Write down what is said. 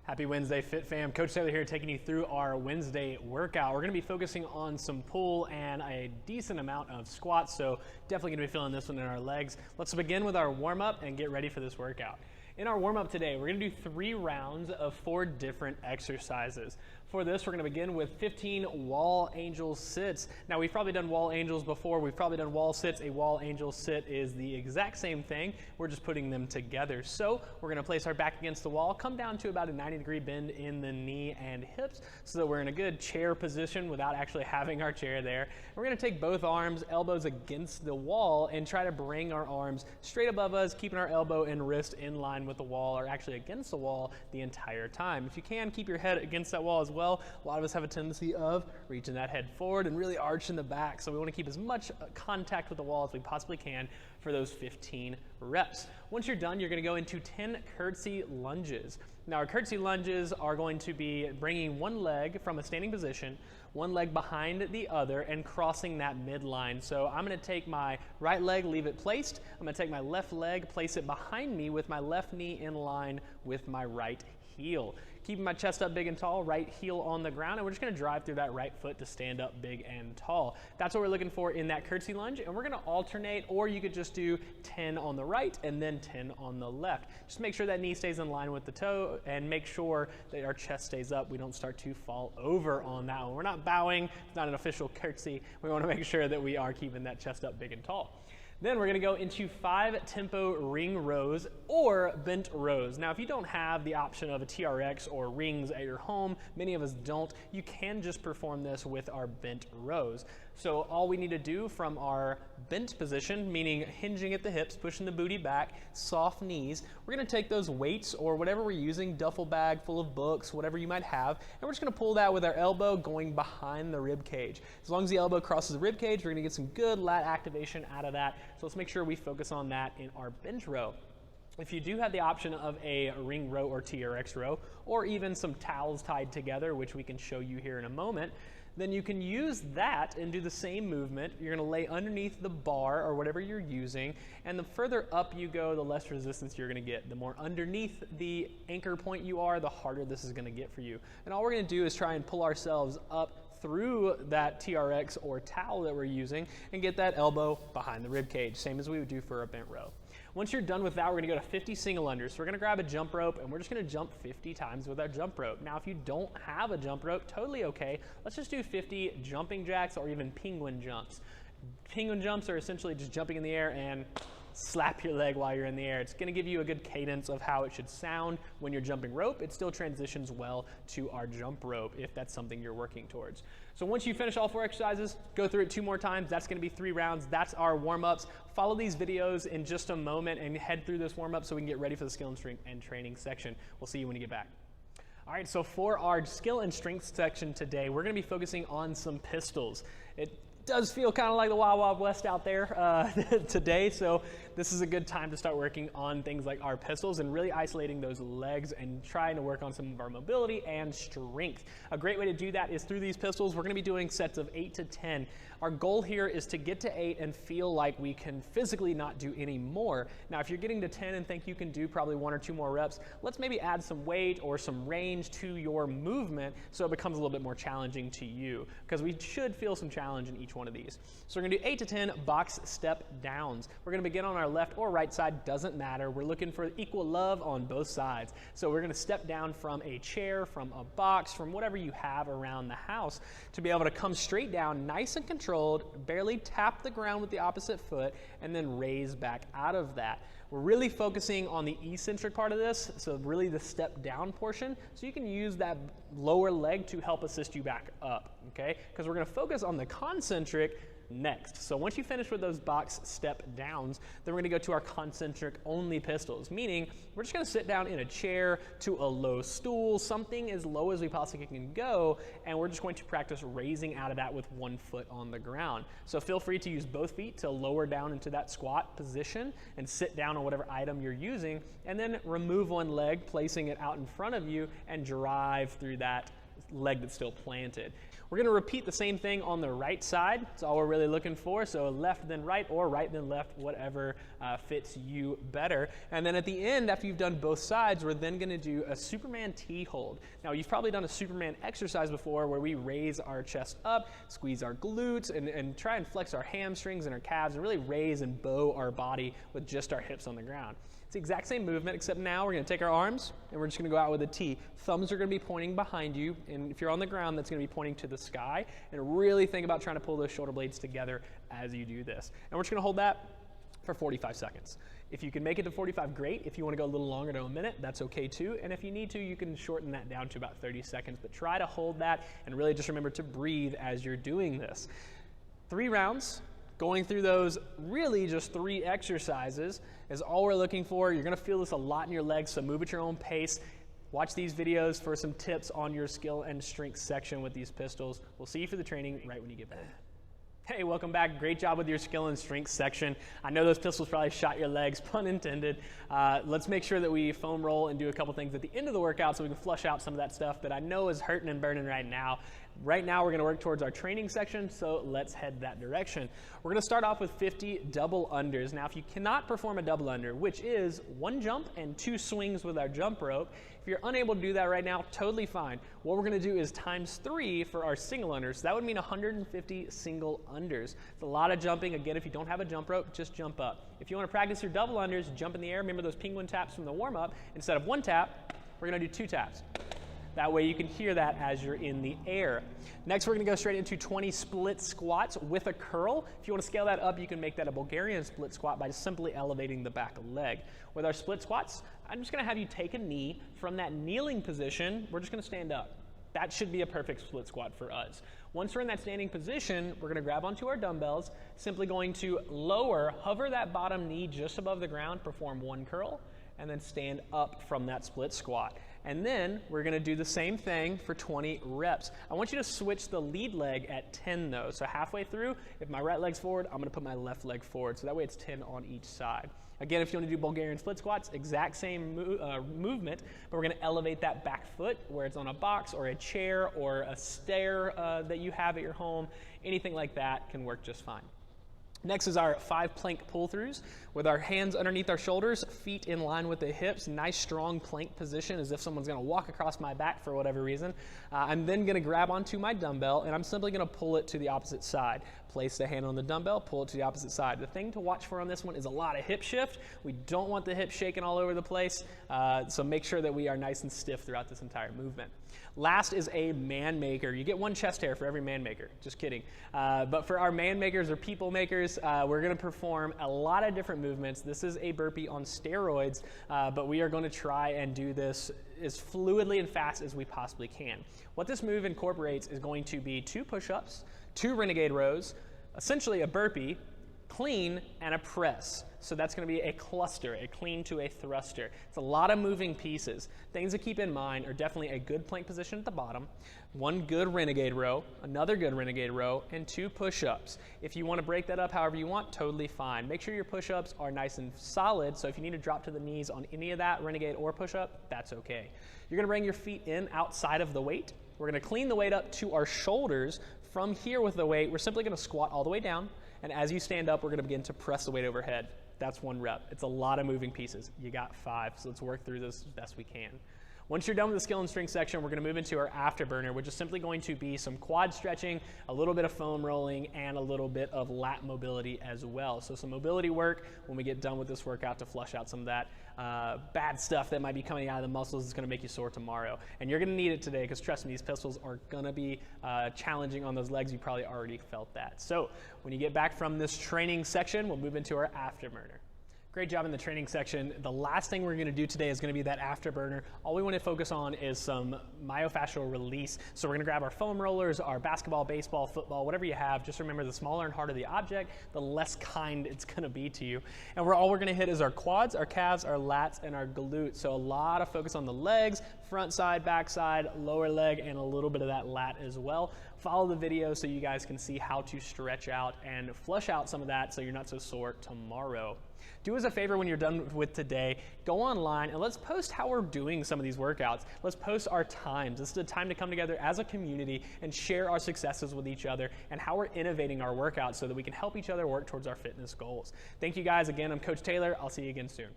Happy Wednesday, Fit Fam. Coach Taylor here taking you through our Wednesday workout. We're going to be focusing on some pull and a decent amount of squats, so definitely going to be feeling this one in our legs. Let's begin with our warm-up and get ready for this workout. In our warm-up today, we're going to do 3 rounds of 4 different exercises. For this, we're going to begin with 15 wall angel sits. Now, we've probably done wall angels before. We've probably done wall sits. A wall angel sit is the exact same thing. We're just putting them together. So we're going to place our back against the wall, come down to about a 90-degree bend in the knee and hips so that we're in a good chair position without actually having our chair there. And we're going to take both arms, elbows against the wall, and try to bring our arms straight above us, keeping our elbow and wrist in line with the wall or actually against the wall the entire time. If you can, keep your head against that wall as well. A lot of us have a tendency of reaching that head forward and really arching the back, so we want to keep as much contact with the wall as we possibly can for those 15 reps. Once you're done, you're going to go into 10 curtsy lunges. Now, our curtsy lunges are going to be bringing one leg from a standing position, one leg behind the other, and crossing that midline. So I'm going to take my right leg, leave it placed. I'm going to take my left leg, place it behind me with my left knee in line with my right heel. Keeping my chest up big and tall, right heel on the ground, and we're just going to drive through that right foot to stand up big and tall. That's what we're looking for in that curtsy lunge, and we're going to alternate, or you could just do 10 on the right and then 10 on the left. Just make sure that knee stays in line with the toe and make sure that our chest stays up. We don't start to fall over on that one. We're not bowing. It's not an official curtsy. We want to make sure that we are keeping that chest up big and tall. Then we're going to go into 5 tempo ring rows or bent rows. Now, if you don't have the option of a TRX or rings at your home, many of us don't, you can just perform this with our bent rows. So all we need to do from our bent position, meaning hinging at the hips, pushing the booty back, soft knees, we're going to take those weights or whatever we're using, duffel bag full of books, whatever you might have, and we're just going to pull that with our elbow going behind the rib cage. As long as the elbow crosses the rib cage, we're going to get some good lat activation out of that. So let's make sure we focus on that in our bench row. If you do have the option of a ring row or TRX row, or even some towels tied together, which we can show you here in a moment, then you can use that and do the same movement. You're going to lay underneath the bar or whatever you're using, and the further up you go, the less resistance you're going to get. The more underneath the anchor point you are, the harder this is going to get for you. And all we're going to do is try and pull ourselves up through that TRX or towel that we're using and get that elbow behind the rib cage, same as we would do for a bent row. Once you're done with that, we're going to go to 50 single unders. So we're going to grab a jump rope and we're just going to jump 50 times with our jump rope. Now, if you don't have a jump rope, totally okay. Let's just do 50 jumping jacks or even penguin jumps. Penguin jumps are essentially just jumping in the air and slap your leg while you're in the air. It's going to give you a good cadence of how it should sound when you're jumping rope. It still transitions well to our jump rope if that's something you're working towards. So once you finish all 4 exercises, go through it 2 more times. That's going to be 3 rounds. That's our warm-ups. Follow these videos in just a moment and head through this warm-up so we can get ready for the skill and strength and training section. We'll see you when you get back. All right, so for our skill and strength section today, we're going to be focusing on some pistols. It does feel kind of like the Wild Wild West out there today, so this is a good time to start working on things like our pistols and really isolating those legs and trying to work on some of our mobility and strength. A great way to do that is through these pistols. We're going to be doing sets of 8 to 10. Our goal here is to get to 8 and feel like we can physically not do any more. Now, if you're getting to 10 and think you can do probably 1 or 2 more reps, let's maybe add some weight or some range to your movement so it becomes a little bit more challenging to you, because we should feel some challenge in each one of these. So we're going to do 8 to 10 box step downs. We're going to begin on our left or right side, doesn't matter. We're looking for equal love on both sides. So we're going to step down from a chair, from a box, from whatever you have around the house to be able to come straight down, nice and controlled, barely tap the ground with the opposite foot, and then raise back out of that. We're really focusing on the eccentric part of this, so really the step down portion, so you can use that lower leg to help assist you back up, okay? Because we're going to focus on the concentric next. So once you finish with those box step downs, then we're going to go to our concentric only pistols, meaning we're just going to sit down in a chair to a low stool, something as low as we possibly can go, and we're just going to practice raising out of that with 1 foot on the ground. So feel free to use both feet to lower down into that squat position and sit down on whatever item you're using, and then remove 1 leg, placing it out in front of you, and drive through that leg that's still planted. We're going to repeat the same thing on the right side. That's all we're really looking for. So left then right, or right then left, whatever fits you better. And then at the end, after you've done both sides, we're then going to do a Superman T hold. Now, you've probably done a Superman exercise before where we raise our chest up, squeeze our glutes, and try and flex our hamstrings and our calves and really raise and bow our body with just our hips on the ground. It's the exact same movement, except now we're going to take our arms and we're just going to go out with a T. Thumbs are going to be pointing behind you, and if you're on the ground, that's going to be pointing to the sky. And really think about trying to pull those shoulder blades together as you do this. And we're just going to hold that for 45 seconds. If you can make it to 45, great. If you want to go a little longer to a minute, that's okay too. And if you need to, you can shorten that down to about 30 seconds. But try to hold that and really just remember to breathe as you're doing this. 3 rounds. Going through those, really just 3 exercises is all we're looking for. You're going to feel this a lot in your legs, so move at your own pace. Watch these videos for some tips on your skill and strength section with these pistols. We'll see you for the training right when you get back. Hey, welcome back. Great job with your skill and strength section. I know those pistols probably shot your legs, pun intended. Let's make sure that we foam roll and do a couple things at the end of the workout so we can flush out some of that stuff that I know is hurting and burning right now. Right now, we're going to work towards our training section, so let's head that direction. We're going to start off with 50 double unders. Now, if you cannot perform a double under, which is 1 jump and 2 swings with our jump rope, if you're unable to do that right now, totally fine. What we're going to do is ×3 for our single unders. So that would mean 150 single unders. It's a lot of jumping. Again, if you don't have a jump rope, just jump up. If you want to practice your double unders, jump in the air. Remember those penguin taps from the warm-up. Instead of 1 tap, we're going to do 2 taps. That way you can hear that as you're in the air. Next, we're going to go straight into 20 split squats with a curl. If you want to scale that up, you can make that a Bulgarian split squat by simply elevating the back leg. With our split squats, I'm just going to have you take a knee. From that kneeling position, we're just going to stand up. That should be a perfect split squat for us. Once we're in that standing position, we're going to grab onto our dumbbells, simply going to hover that bottom knee just above the ground, perform 1 curl, and then stand up from that split squat. And then we're going to do the same thing for 20 reps. I want you to switch the lead leg at 10 though. So halfway through, if my right leg's forward, I'm going to put my left leg forward. So that way it's 10 on each side. Again, if you want to do Bulgarian split squats, exact same movement, but we're going to elevate that back foot where it's on a box or a chair or a stair that you have at your home. Anything like that can work just fine. Next is our 5 plank pull-throughs with our hands underneath our shoulders, feet in line with the hips, nice strong plank position as if someone's going to walk across my back for whatever reason. I'm then going to grab onto my dumbbell and I'm simply going to pull it to the opposite side. Place the hand on the dumbbell, pull it to the opposite side. The thing to watch for on this one is a lot of hip shift. We don't want the hips shaking all over the place, so make sure that we are nice and stiff throughout this entire movement. Last is a man maker. You get 1 chest hair for every man maker. Just kidding. But for our man makers or people makers, we're going to perform a lot of different movements. This is a burpee on steroids, but we are going to try and do this as fluidly and fast as we possibly can. What this move incorporates is going to be 2 push-ups, 2 renegade rows, essentially a burpee, clean, and a press. So that's going to be a cluster, a clean to a thruster. It's a lot of moving pieces. Things to keep in mind are definitely a good plank position at the bottom, 1 good renegade row, another good renegade row, and 2 push-ups. If you want to break that up however you want, totally fine. Make sure your push-ups are nice and solid, so if you need to drop to the knees on any of that, renegade or push-up, that's okay. You're going to bring your feet in outside of the weight. We're going to clean the weight up to our shoulders. From here with the weight, we're simply going to squat all the way down, and as you stand up, we're going to begin to press the weight overhead. That's 1 rep. It's a lot of moving pieces. You got 5, so let's work through this as best we can. Once you're done with the skill and strength section, we're going to move into our afterburner, which is simply going to be some quad stretching, a little bit of foam rolling, and a little bit of lat mobility as well. So some mobility work when we get done with this workout to flush out some of that bad stuff that might be coming out of the muscles is going to make you sore tomorrow. And you're going to need it today because trust me, these pistols are going to be challenging on those legs. You probably already felt that. So when you get back from this training section, we'll move into our afterburner. Great job in the training section. The last thing we're going to do today is going to be that afterburner. All we want to focus on is some myofascial release. So we're going to grab our foam rollers, our basketball, baseball, football, whatever you have. Just remember, the smaller and harder the object, the less kind it's going to be to you. And all we're going to hit is our quads, our calves, our lats, and our glutes. So a lot of focus on the legs, front side, back side, lower leg, and a little bit of that lat as well. Follow the video so you guys can see how to stretch out and flush out some of that so you're not so sore tomorrow. Do us a favor when you're done with today, go online and let's post how we're doing some of these workouts. Let's post our times. This is a time to come together as a community and share our successes with each other and how we're innovating our workouts so that we can help each other work towards our fitness goals. Thank you guys again. I'm Coach Taylor. I'll see you again soon.